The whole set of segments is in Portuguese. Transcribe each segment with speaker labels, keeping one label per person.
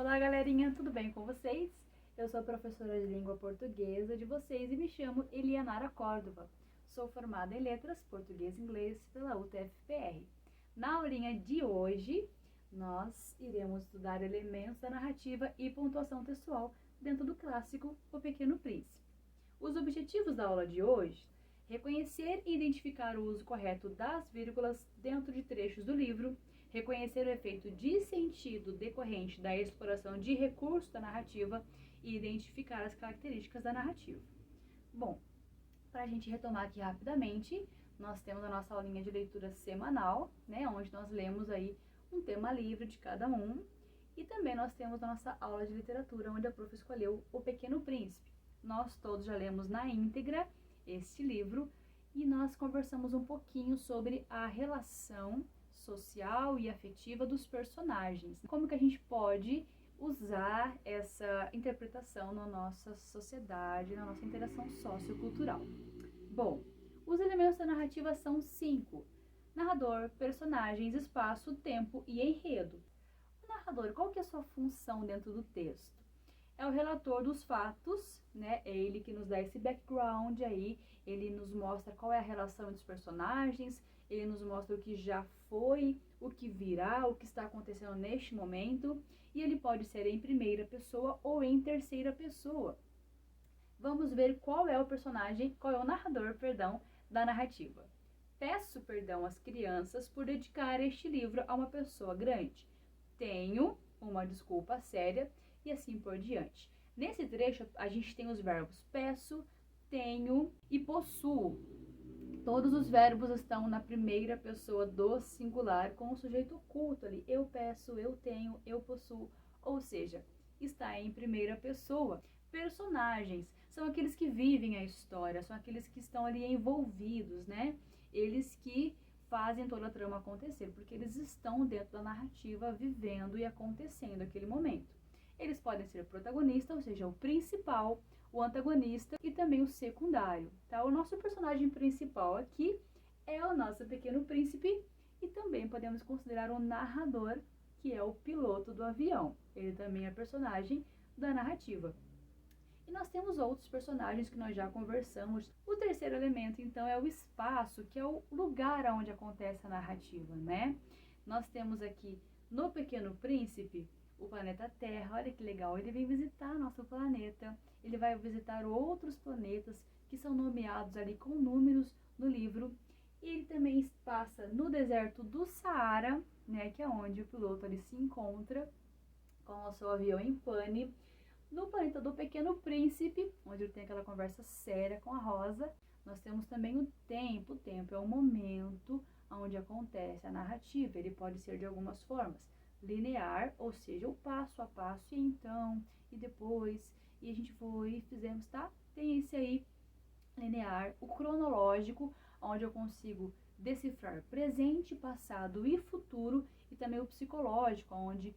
Speaker 1: Olá, galerinha, tudo bem com vocês? Eu sou a professora de língua portuguesa de vocês e me chamo Elianara Córdova. Sou formada em letras português e inglês pela UTFPR. Na aulinha de hoje, nós iremos estudar elementos da narrativa e pontuação textual dentro do clássico O Pequeno Príncipe. Os objetivos da aula de hoje: reconhecer e identificar o uso correto das vírgulas dentro de trechos do livro, reconhecer o efeito de sentido decorrente da exploração de recursos da narrativa e identificar as características da narrativa. Bom, para a gente retomar aqui rapidamente, nós temos a nossa aulinha de leitura semanal, né, onde nós lemos aí um tema livre de cada um, e também nós temos a nossa aula de literatura, onde a prof escolheu O Pequeno Príncipe. Nós todos já lemos na íntegra este livro e nós conversamos um pouquinho sobre a relação social e afetiva dos personagens. Como que a gente pode usar essa interpretação na nossa sociedade, na nossa interação sociocultural. Bom, os elementos da narrativa são 5: narrador, personagens, espaço, tempo e enredo. O narrador, qual que é a sua função dentro do texto? É o relator dos fatos, né? É ele que nos dá esse background aí, ele nos mostra qual é a relação entre os personagens, ele nos mostra o que já foi, o que virá, o que está acontecendo neste momento, e ele pode ser em primeira pessoa ou em terceira pessoa. Vamos ver qual é o personagem, qual é o narrador, da narrativa. Peço perdão às crianças por dedicar este livro a uma pessoa grande. Tenho uma desculpa séria e assim por diante. Nesse trecho, a gente tem os verbos peço, tenho e possuo. Todos os verbos estão na primeira pessoa do singular com o sujeito oculto ali. Eu peço, eu tenho, eu possuo. Ou seja, está em primeira pessoa. Personagens são aqueles que vivem a história, são aqueles que estão ali envolvidos, né? Eles que fazem toda a trama acontecer, porque eles estão dentro da narrativa, vivendo e acontecendo aquele momento. Eles podem ser protagonista, ou seja, o principal, o antagonista e também o secundário, tá? O nosso personagem principal aqui é o nosso Pequeno Príncipe e também podemos considerar o narrador, que é o piloto do avião. Ele também é personagem da narrativa. E nós temos outros personagens que nós já conversamos. O terceiro elemento, então, é o espaço, que é o lugar onde acontece a narrativa, né? Nós temos aqui no Pequeno Príncipe o planeta Terra. Olha que legal, ele vem visitar nosso planeta, ele vai visitar outros planetas que são nomeados ali com números no livro, e ele também passa no deserto do Saara, né, que é onde o piloto ali se encontra com o seu avião em pane. No planeta do Pequeno Príncipe, onde ele tem aquela conversa séria com a Rosa, nós temos também o tempo. O tempo é o momento onde acontece a narrativa. Ele pode ser de algumas formas: linear, ou seja, o passo a passo, e então, e depois, e a gente foi e fizemos, tá? Tem esse aí, linear. O cronológico, onde eu consigo decifrar presente, passado e futuro, e também o psicológico, onde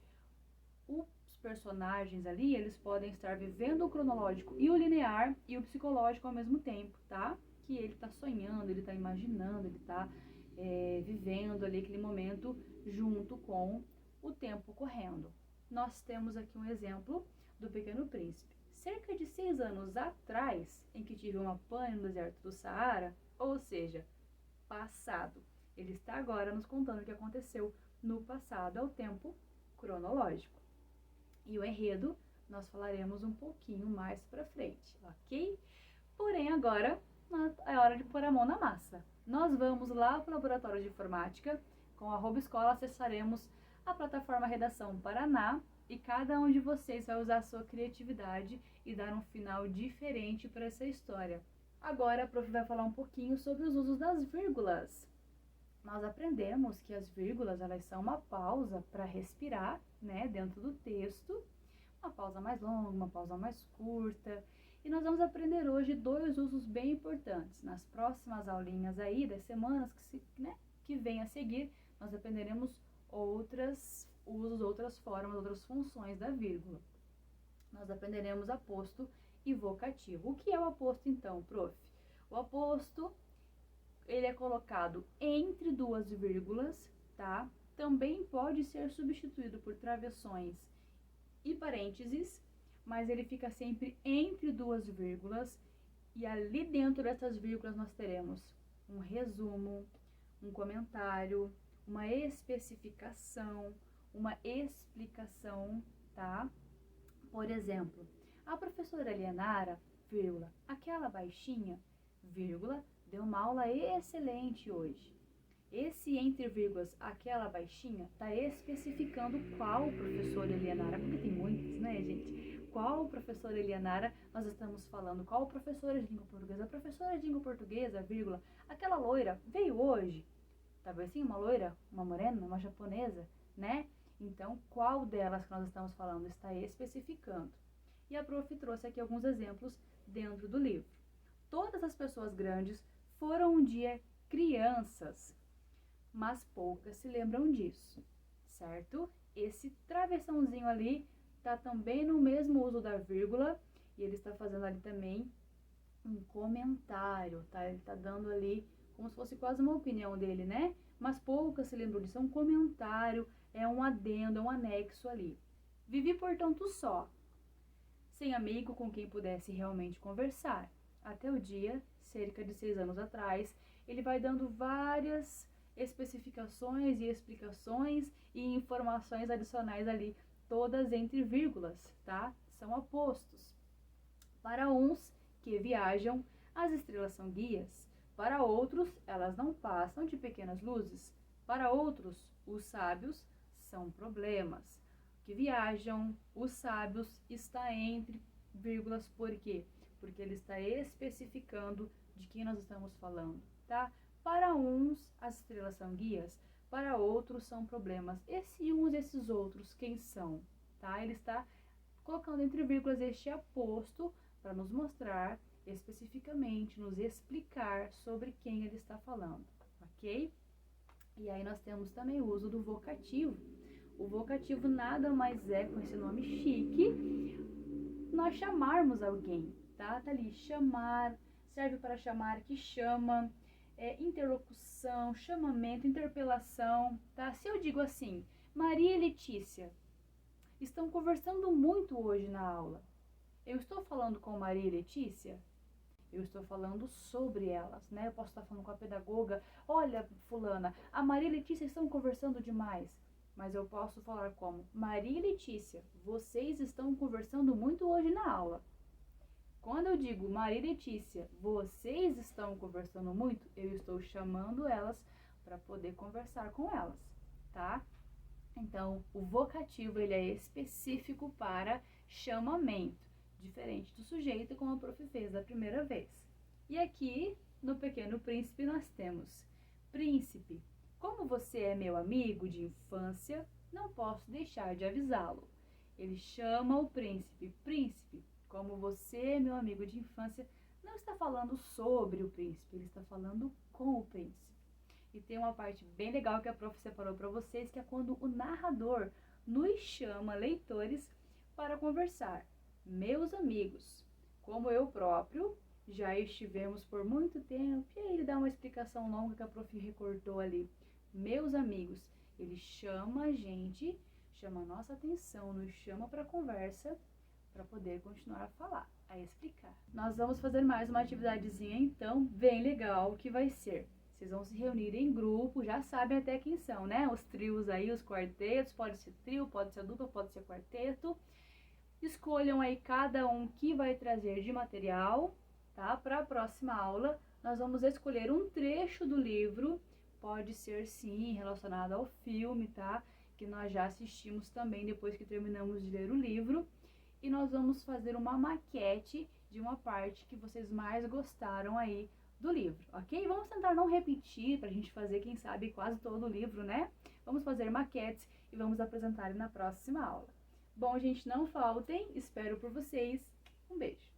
Speaker 1: os personagens ali, eles podem estar vivendo o cronológico e o linear e o psicológico ao mesmo tempo, tá? Que ele tá sonhando, ele tá imaginando, ele tá vivendo ali aquele momento junto com o tempo correndo. Nós temos aqui um exemplo do Pequeno Príncipe. Cerca de 6 anos atrás, em que tive uma pane no deserto do Saara, ou seja, passado. Ele está agora nos contando o que aconteceu no passado, é o tempo cronológico. E o enredo nós falaremos um pouquinho mais pra frente, ok? Porém, agora é hora de pôr a mão na massa. Nós vamos lá para o laboratório de informática. Com a @escola acessaremos a plataforma Redação Paraná e cada um de vocês vai usar a sua criatividade e dar um final diferente para essa história. Agora a prof vai falar um pouquinho sobre os usos das vírgulas. Nós aprendemos que as vírgulas, elas são uma pausa para respirar, né, dentro do texto, uma pausa mais longa, uma pausa mais curta. E nós vamos aprender hoje 2 usos bem importantes. Nas próximas aulinhas aí, das semanas que vem a seguir, nós aprenderemos outros usos, outras formas, outras funções da vírgula. Nós aprenderemos aposto e vocativo. O que é o aposto, então, prof? O aposto, ele é colocado entre 2 vírgulas, tá? Também pode ser substituído por travessões e parênteses, mas ele fica sempre entre duas vírgulas, e ali dentro dessas vírgulas nós teremos um resumo, um comentário, uma especificação, uma explicação, tá? Por exemplo, a professora Elianara, vírgula, aquela baixinha, vírgula, deu uma aula excelente hoje. Esse entre vírgulas, aquela baixinha, está especificando qual professora Elianara, porque tem muitos, né, gente? Qual professora Elianara nós estamos falando? Qual professora de língua portuguesa? A professora de língua portuguesa, vírgula, aquela loira, veio hoje. Talvez sim, uma loira, uma morena, uma japonesa, né? Então, qual delas que nós estamos falando está especificando? E a prof trouxe aqui alguns exemplos dentro do livro. Todas as pessoas grandes foram um dia crianças, mas poucas se lembram disso, certo? Esse travessãozinho ali tá também no mesmo uso da vírgula, e ele está fazendo ali também um comentário, tá? Ele tá dando ali como se fosse quase uma opinião dele, né? Mas poucas se lembram disso, é um comentário, é um adendo, é um anexo ali. Vivi, portanto, só, sem amigo com quem pudesse realmente conversar. Até o dia, cerca de 6 anos atrás, ele vai dando várias especificações e explicações e informações adicionais ali, todas entre vírgulas, tá? São apostos. Para uns que viajam, as estrelas são guias. Para outros, elas não passam de pequenas luzes. Para outros, os sábios são problemas. Que viajam, os sábios, está entre vírgulas, por quê? Porque ele está especificando de quem nós estamos falando, tá? Para uns, as estrelas são guias, para outros são problemas. Esses outros, quem são? Tá? Ele está colocando entre vírgulas este aposto para nos mostrar especificamente, nos explicar sobre quem ele está falando, ok? E aí nós temos também o uso do vocativo. O vocativo nada mais é, com esse nome chique, nós chamarmos alguém, tá? Tá ali, chamar, serve para chamar, que chama, interlocução, chamamento, interpelação, tá? Se eu digo assim, Maria e Letícia estão conversando muito hoje na aula, eu estou falando com Maria e Letícia? Eu estou falando sobre elas, né? Eu posso estar falando com a pedagoga, olha, fulana, a Maria e Letícia estão conversando demais. Mas eu posso falar como, Maria e Letícia, vocês estão conversando muito hoje na aula. Quando eu digo Maria e Letícia, vocês estão conversando muito, eu estou chamando elas para poder conversar com elas, tá? Então, o vocativo, ele é específico para chamamento, diferente do sujeito, como a prof fez da primeira vez. E aqui, no Pequeno Príncipe, nós temos príncipe. Como você é meu amigo de infância, não posso deixar de avisá-lo. Ele chama o príncipe, príncipe. Como você é meu amigo de infância, não está falando sobre o príncipe, ele está falando com o príncipe. E tem uma parte bem legal que a prof separou para vocês, que é quando o narrador nos chama, leitores, para conversar. Meus amigos, como eu próprio, já estivemos por muito tempo, e aí ele dá uma explicação longa que a prof recortou ali. Meus amigos, ele chama a gente, chama a nossa atenção, nos chama para conversa, para poder continuar a falar, a explicar. Nós vamos fazer mais uma atividadezinha, então, bem legal, que vai ser. Vocês vão se reunir em grupo, já sabem até quem são, né? Os trios aí, os quartetos, pode ser trio, pode ser dupla, pode ser quarteto. Escolham aí cada um que vai trazer de material, tá? Para a próxima aula, nós vamos escolher um trecho do livro, pode ser sim relacionado ao filme, tá? Que nós já assistimos também depois que terminamos de ler o livro. E nós vamos fazer uma maquete de uma parte que vocês mais gostaram aí do livro, ok? Vamos tentar não repetir pra gente fazer, quem sabe, quase todo o livro, né? Vamos fazer maquetes e vamos apresentar na próxima aula. Bom, gente, não faltem, espero por vocês. Um beijo!